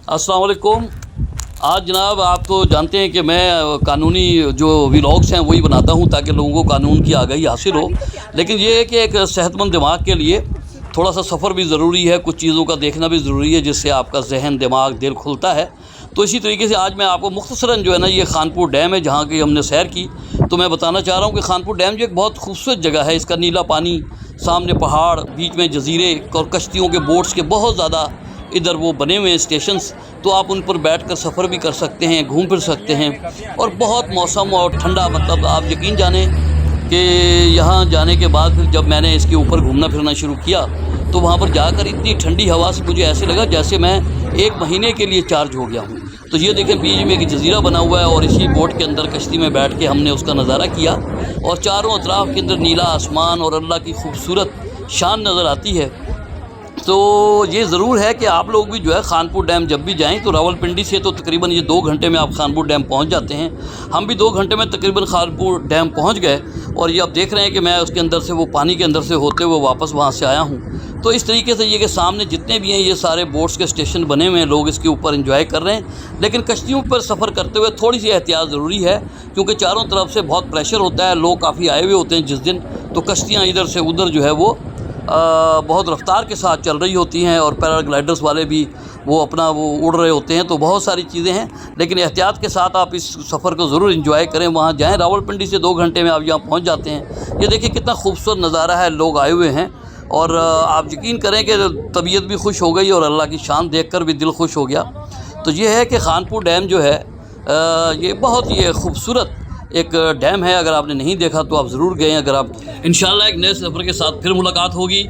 अस्सलाम वालेकुम। आज जनाब आप तो जानते हैं कि मैं कानूनी जो व्लॉग्स हैं वही बनाता हूं ताकि लोगों को कानून की आगाही हासिल हो, लेकिन ये है कि एक सेहतमंद दिमाग के लिए थोड़ा सा सफ़र भी ज़रूरी है, कुछ चीज़ों का देखना भी ज़रूरी है जिससे आपका जहन, दिमाग, दिल खुलता है। तो इसी तरीके से आज मैं आपको मुख्तसरन जो है ना, ये खानपुर डैम है जहाँ की हमने सैर की, तो मैं बताना चाह रहा हूँ कि खानपुर डैम जो एक बहुत खूबसूरत जगह है। इसका नीला पानी, सामने पहाड़, बीच में जजीरे और कश्तियों के बोट्स के बहुत ज़्यादा इधर वो बने हुए हैं स्टेशंस, तो आप उन पर बैठकर सफ़र भी कर सकते हैं, घूम फिर सकते हैं। और बहुत मौसम और ठंडा, मतलब आप यकीन जाने कि यहाँ जाने के बाद फिर जब मैंने इसके ऊपर घूमना फिरना शुरू किया तो वहाँ पर जाकर इतनी ठंडी हवा से मुझे ऐसे लगा जैसे मैं 1 महीने के लिए चार्ज हो गया हूँ। तो ये देखें, बीच में एक जजीरा बना हुआ है और इसी बोट के अंदर कश्ती में बैठ के हमने उसका नज़ारा किया और चारों अतराफ़ के अंदर नीला आसमान और अल्लाह की खूबसूरत शान नज़र आती है। तो ये ज़रूर है कि आप लोग भी जो है खानपुर डैम जब भी जाएं तो रावलपिंडी से तो तकरीबन ये 2 घंटे में आप खानपुर डैम पहुंच जाते हैं। हम भी 2 घंटे में तकरीबन खानपुर डैम पहुंच गए और ये आप देख रहे हैं कि मैं उसके अंदर से, वो पानी के अंदर से होते हुए वापस वहां से आया हूं। तो इस तरीके से ये कि सामने जितने भी हैं ये सारे बोट्स के स्टेशन बने हुए हैं, लोग इसके ऊपर इंजॉय कर रहे हैं। लेकिन कश्तियों पर सफ़र करते हुए थोड़ी सी एहतियात ज़रूरी है क्योंकि चारों तरफ से बहुत प्रेशर होता है, लोग काफ़ी आए हुए होते हैं जिस दिन, तो कश्तियाँ इधर से उधर जो है वो बहुत रफ्तार के साथ चल रही होती हैं और पैराग्लाइडर्स वाले भी वो अपना वो उड़ रहे होते हैं। तो बहुत सारी चीज़ें हैं, लेकिन एहतियात के साथ आप इस सफ़र को ज़रूर इंजॉय करें। वहाँ जाएं, रावलपिंडी से 2 घंटे में आप यहाँ पहुँच जाते हैं। ये देखिए कितना खूबसूरत नज़ारा है, लोग आए हुए हैं और आप यकीन करें कि तबीयत भी खुश हो गई और अल्लाह की शान देख कर भी दिल खुश हो गया। तो ये है कि खानपुर डैम जो है ये बहुत ही खूबसूरत एक डैम है। अगर आपने नहीं देखा तो आप ज़रूर गए। अगर आप इंशाल्लाह एक नए सफ़र के साथ फिर मुलाकात होगी।